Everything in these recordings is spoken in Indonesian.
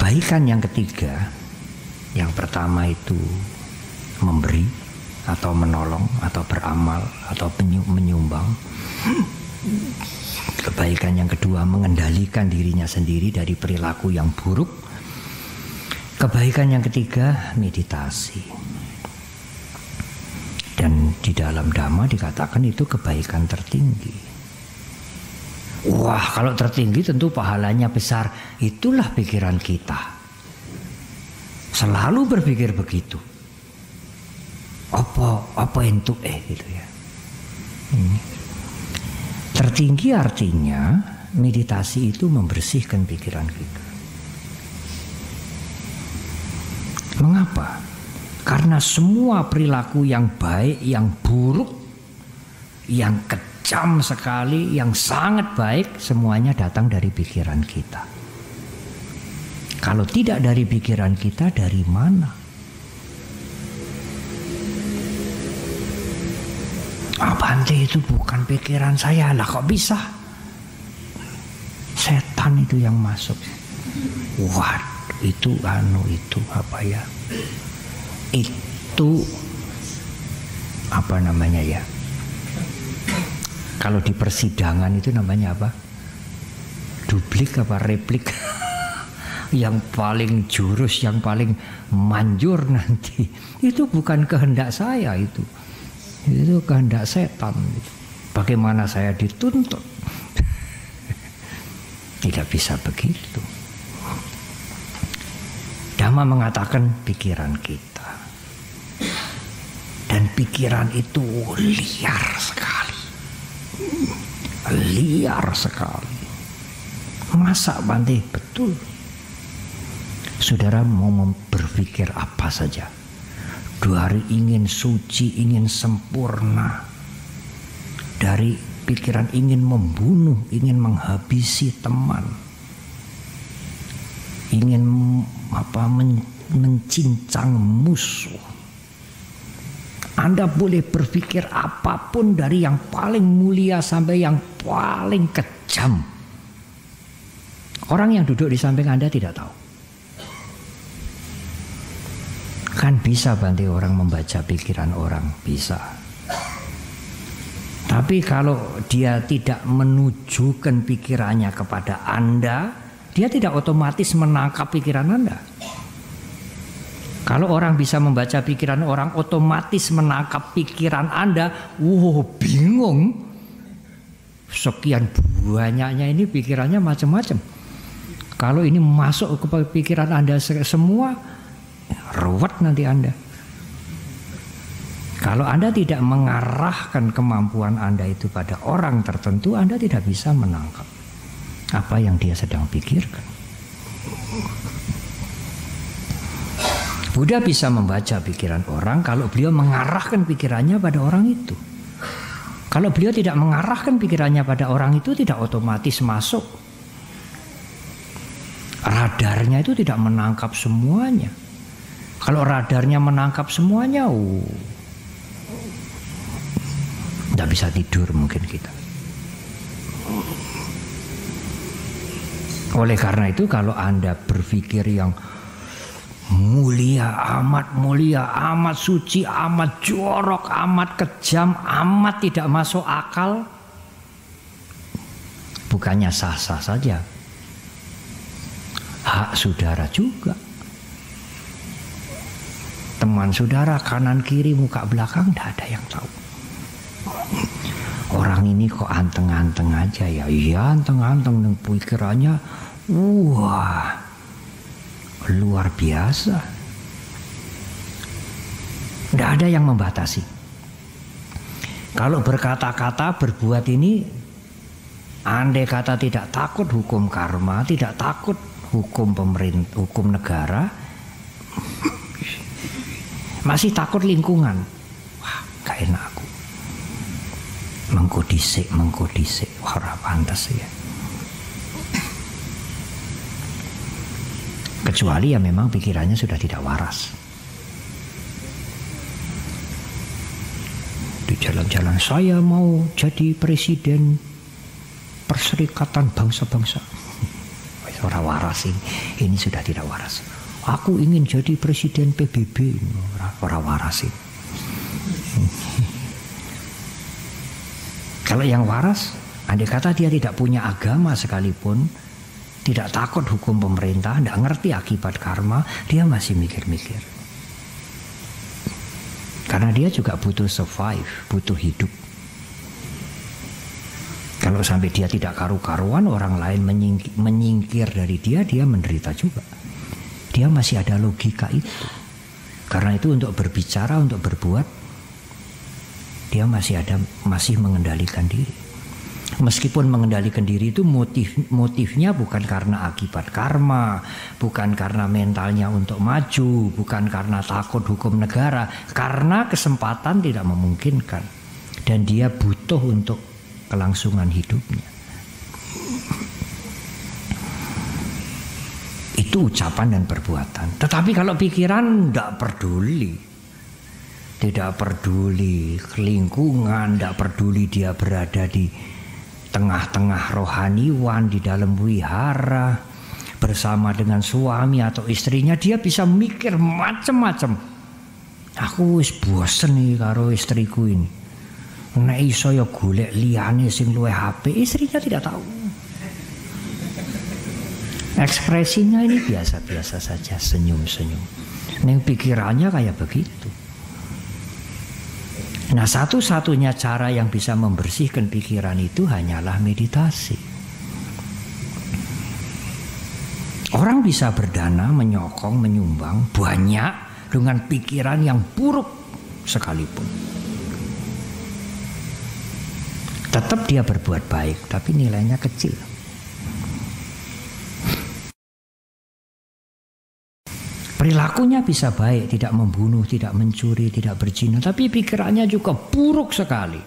Kebaikan yang ketiga, yang pertama itu memberi atau menolong atau beramal atau menyumbang. Kebaikan yang kedua mengendalikan dirinya sendiri dari perilaku yang buruk. Kebaikan yang ketiga meditasi. Dan di dalam Dhamma dikatakan itu kebaikan tertinggi. Wah, kalau tertinggi tentu pahalanya besar. Itulah pikiran kita. Selalu berpikir begitu. Apa itu gitu ya. Tertinggi artinya meditasi itu membersihkan pikiran kita. Mengapa? Karena semua perilaku yang baik, yang buruk, yang kejam sekali, yang sangat baik, semuanya datang dari pikiran kita. Kalau tidak dari pikiran kita, dari mana? Bante, itu bukan pikiran saya. Lah kok bisa? Setan itu yang masuk. Wah, itu apa ya? Itu apa namanya ya? Kalau di persidangan itu namanya apa? Duplik apa replik? Yang paling jurus, yang paling manjur nanti. Itu bukan kehendak saya itu. Itu kehendak setan. Bagaimana saya dituntut? Tidak bisa begitu. Dhamma mengatakan pikiran kita. Dan pikiran itu liar sekali. Liar sekali. Masa Bante? Betul. Saudara mau berpikir apa saja. 2 hari ingin suci, ingin sempurna. Dari pikiran ingin membunuh, ingin menghabisi teman. Ingin mencincang musuh. Anda boleh berpikir apapun dari yang paling mulia sampai yang paling kejam. Orang yang duduk di samping Anda tidak tahu. Kan bisa Bante orang membaca pikiran orang, bisa. Tapi kalau dia tidak menunjukkan pikirannya kepada Anda, dia tidak otomatis menangkap pikiran Anda. Kalau orang bisa membaca pikiran orang, otomatis menangkap pikiran Anda, bingung. Sekian banyaknya ini pikirannya macam-macam. Kalau ini masuk ke pikiran Anda semua, ruwet nanti Anda. Kalau Anda tidak mengarahkan kemampuan Anda itu pada orang tertentu, Anda tidak bisa menangkap apa yang dia sedang pikirkan. Buddha bisa membaca pikiran orang kalau beliau mengarahkan pikirannya pada orang itu. Kalau beliau tidak mengarahkan pikirannya pada orang itu, tidak otomatis masuk. Radarnya itu tidak menangkap semuanya. Kalau radarnya menangkap semuanya, tidak bisa tidur mungkin kita. Oleh karena itu kalau Anda berpikir yang mulia, amat suci, amat jorok, amat kejam, amat tidak masuk akal, bukannya sah-sah saja, hak saudara juga. Teman saudara kanan kiri muka belakang tidak ada yang tahu. Orang ini kok anteng-anteng aja ya. Iya anteng-anteng, pikirannya wah luar biasa. Tidak ada yang membatasi. Kalau berkata-kata berbuat ini, andai kata tidak takut hukum karma, tidak takut hukum pemerintah, hukum negara, masih takut lingkungan. Wah, gak enak aku. Mengkodisik. Wah, ora pantas ya. Kecuali ya memang pikirannya sudah tidak waras. Di jalan-jalan saya mau jadi presiden Perserikatan Bangsa-Bangsa. Orang waras ini sudah tidak waras. Aku ingin jadi presiden PBB, orang waras ini. Kalau yang waras, andai kata dia tidak punya agama sekalipun, tidak takut hukum pemerintah, tidak ngerti akibat karma, dia masih mikir-mikir. Karena dia juga butuh survive, butuh hidup. Kalau sampai dia tidak karu-karuan, orang lain menyingkir dari dia menderita juga. Dia masih ada logika itu. Karena itu untuk berbicara, untuk berbuat, dia masih mengendalikan diri. Meskipun mengendalikan diri itu motifnya bukan karena akibat karma, bukan karena mentalnya untuk maju, bukan karena takut hukum negara, karena kesempatan tidak memungkinkan dan dia butuh untuk kelangsungan hidupnya. Itu ucapan dan perbuatan. Tetapi kalau pikiran tidak peduli lingkungan, tidak peduli dia berada di tengah-tengah rohaniwan, di dalam wihara bersama dengan suami atau istrinya, dia bisa mikir macam-macam. Aku wis bosen nih karo istriku ini. Nek iso ya golek liyane sing luwih HP, istrinya tidak tahu. Ekspresinya ini biasa-biasa saja, senyum-senyum. Neng pikirannya kayak begitu. Nah, satu-satunya cara yang bisa membersihkan pikiran itu hanyalah meditasi. Orang bisa berdana, menyokong, menyumbang banyak dengan pikiran yang buruk sekalipun. Tetap dia berbuat baik, tapi nilainya kecil. Perilakunya bisa baik, tidak membunuh, tidak mencuri, tidak berzina, tapi pikirannya juga buruk sekali.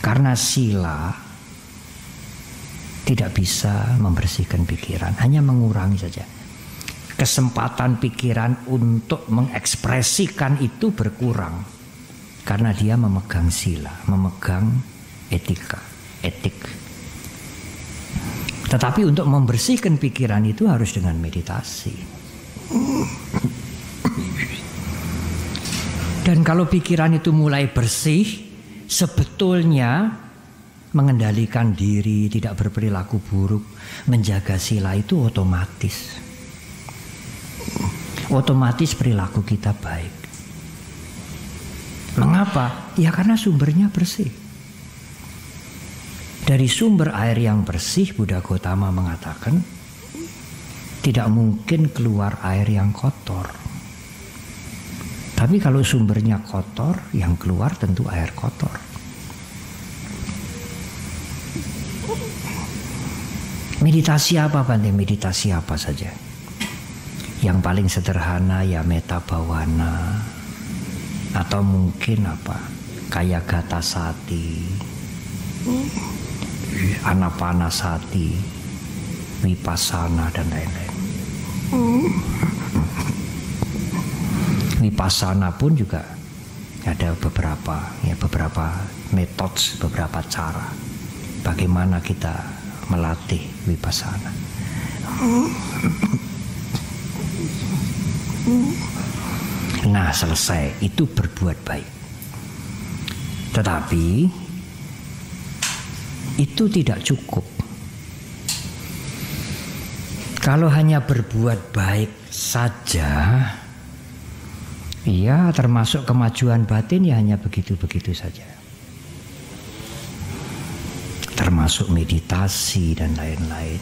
Karena sila tidak bisa membersihkan pikiran, hanya mengurangi saja. Kesempatan pikiran untuk mengekspresikan itu berkurang karena dia memegang sila, memegang etik. Tetapi untuk membersihkan pikiran itu harus dengan meditasi. Dan kalau pikiran itu mulai bersih, sebetulnya mengendalikan diri, tidak berperilaku buruk, menjaga sila itu otomatis. Otomatis perilaku kita baik. Mengapa? Ya karena sumbernya bersih. Dari sumber air yang bersih, Buddha Gautama mengatakan, tidak mungkin keluar air yang kotor. Tapi kalau sumbernya kotor, yang keluar tentu air kotor. Meditasi apa, Bante? Meditasi apa saja? Yang paling sederhana ya metta bhavana, atau mungkin apa? Kayagatasati, anapanasati, vipassana dan lain-lain. Vipassana pun juga ada beberapa metode, beberapa cara bagaimana kita melatih vipassana. Nah, selesai, itu berbuat baik. Tetapi itu tidak cukup. Kalau hanya berbuat baik saja, ya termasuk kemajuan batin ya hanya begitu-begitu saja. Termasuk meditasi dan lain-lain.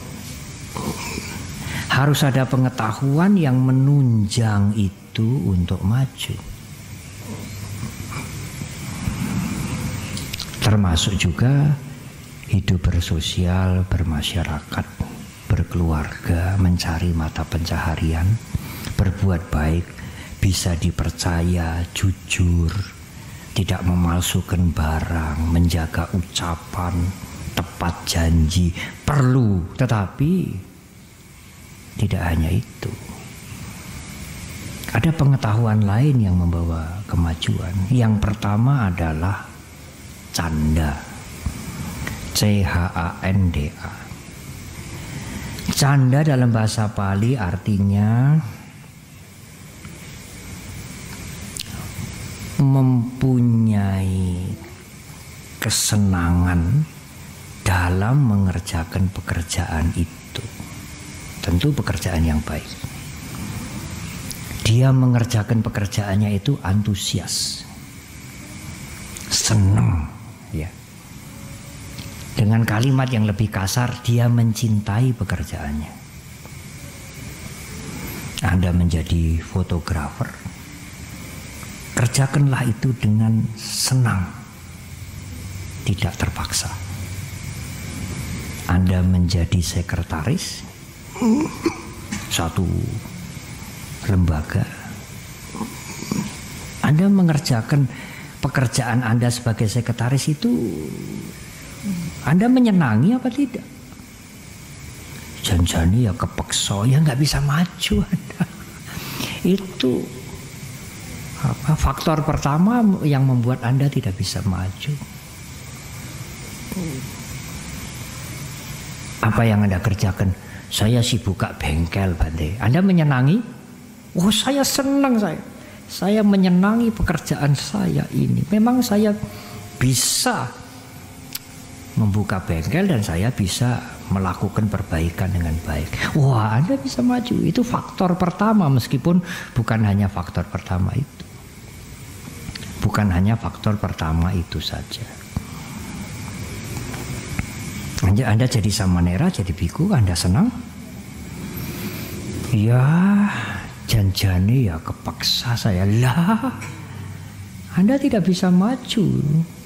Harus ada pengetahuan yang menunjang itu untuk maju. Termasuk juga hidup bersosial, bermasyarakat, berkeluarga, mencari mata pencaharian, berbuat baik, bisa dipercaya, jujur, tidak memalsukan barang, menjaga ucapan, tepat janji, perlu, tetapi tidak hanya itu. Ada pengetahuan lain yang membawa kemajuan. Yang pertama adalah canda. CHANDA. Canda dalam bahasa Pali artinya mempunyai kesenangan dalam mengerjakan pekerjaan itu. Tentu pekerjaan yang baik. Dia mengerjakan pekerjaannya itu antusias, senang, ya. Dengan kalimat yang lebih kasar, dia mencintai pekerjaannya. Anda menjadi fotografer, kerjakanlah itu dengan senang, tidak terpaksa. Anda menjadi sekretaris satu lembaga, Anda mengerjakan pekerjaan Anda sebagai sekretaris itu, Anda menyenangi apa tidak? Janjani ya kepeksa, ya nggak bisa maju Anda. Itu faktor pertama yang membuat Anda tidak bisa maju. Apa yang Anda kerjakan? Saya sih buka bengkel, Bante. Anda menyenangi? Oh, saya senang saya menyenangi pekerjaan saya ini. Memang saya bisa membuka bengkel dan saya bisa melakukan perbaikan dengan baik. Wah, Anda bisa maju. Itu faktor pertama, meskipun bukan hanya faktor pertama itu. Bukan hanya faktor pertama itu saja. Anda jadi samanera, jadi biku, Anda senang? Ya, janjane ya kepaksa saya lah. Anda tidak bisa maju,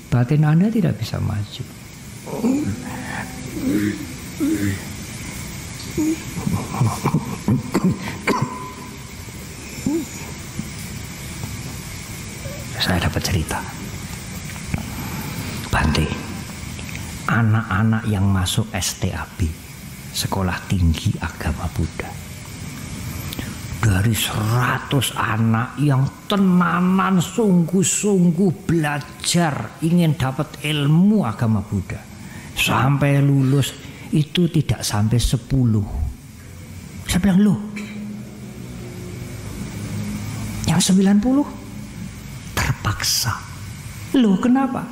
batin Anda tidak bisa maju. Saya dapat cerita, Bante, anak-anak yang masuk STAB, Sekolah Tinggi Agama Buddha, dari 100 anak yang tenanan sungguh-sungguh belajar ingin dapat ilmu agama Buddha, sampai lulus itu tidak sampai 10. Saya bilang, loh, yang 90 terpaksa. Loh, kenapa?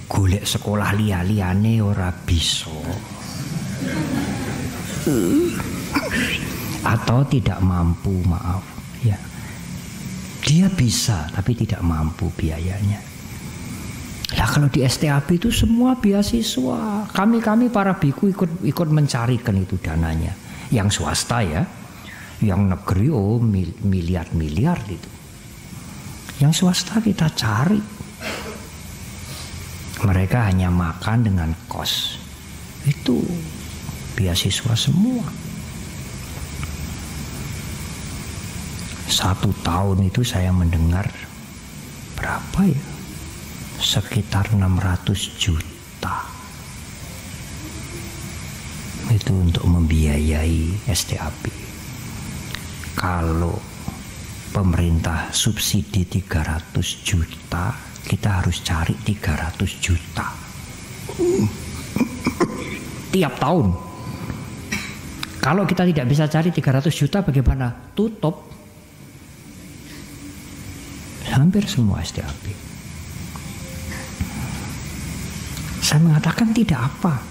Golek sekolah liya-liyane ora bisa. Atau tidak mampu, maaf ya. Dia bisa tapi tidak mampu biayanya. Lah kalau di STAB itu semua beasiswa. Kami para biku ikut mencarikan itu dananya. Yang swasta ya, yang negeri miliar-miliar itu. Yang swasta kita cari. Mereka hanya makan dengan kos. Itu beasiswa semua. 1 tahun itu saya mendengar berapa ya? Sekitar 600 juta. Itu untuk membiayai STAB. Kalau pemerintah subsidi 300 juta, kita harus cari 300 juta tiap tahun. Kalau kita tidak bisa cari 300 juta, bagaimana? Tutup hampir semua STAB. Saya mengatakan tidak apa.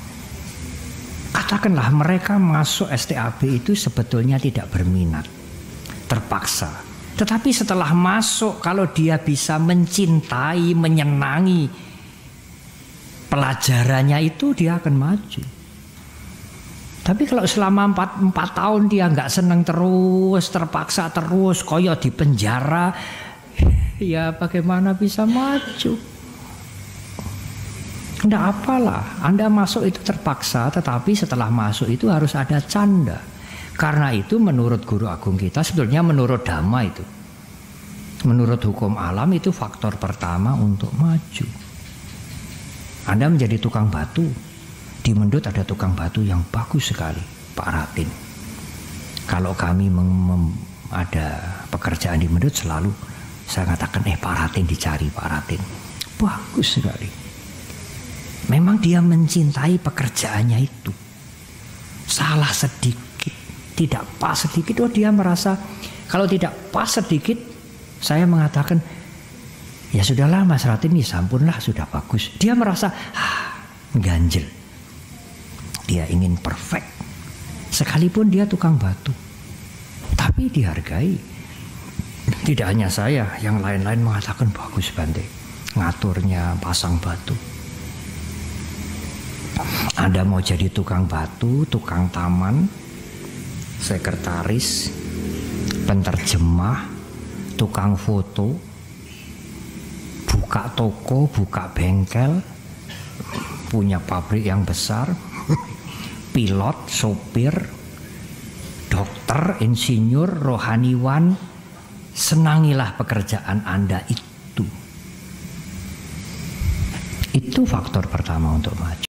Katakanlah mereka masuk STAB itu sebetulnya tidak berminat, terpaksa. Tetapi setelah masuk, kalau dia bisa mencintai, menyenangi pelajarannya itu, dia akan maju. Tapi kalau selama 4 tahun dia nggak senang terus, terpaksa terus, koyo di penjara, ya bagaimana bisa maju? Nggak apalah, Anda masuk itu terpaksa, tetapi setelah masuk itu harus ada canda. Karena itu menurut Guru Agung kita, sebetulnya menurut Dhamma itu, menurut hukum alam itu faktor pertama untuk maju. Anda menjadi tukang batu. Di Mendut ada tukang batu yang bagus sekali, Pak Ratin. Kalau kami ada pekerjaan di Mendut, selalu saya katakan, Pak Ratin dicari, Pak Ratin. Bagus sekali. Memang dia mencintai pekerjaannya itu. salah sedikit, tidak pas sedikit, oh dia merasa kalau tidak pas sedikit, saya mengatakan, ya sudahlah Mas Ratim, ya sampunlah, sudah bagus. Dia merasa ganjel. Dia ingin perfect. Sekalipun dia tukang batu, tapi dihargai. Tidak hanya saya, yang lain-lain mengatakan bagus Bante, ngaturnya, pasang batu. Anda mau jadi tukang batu, tukang taman, sekretaris, penterjemah, tukang foto, buka toko, buka bengkel, punya pabrik yang besar, pilot, sopir, dokter, insinyur, rohaniwan, senangilah pekerjaan Anda itu. Itu faktor pertama untuk maju.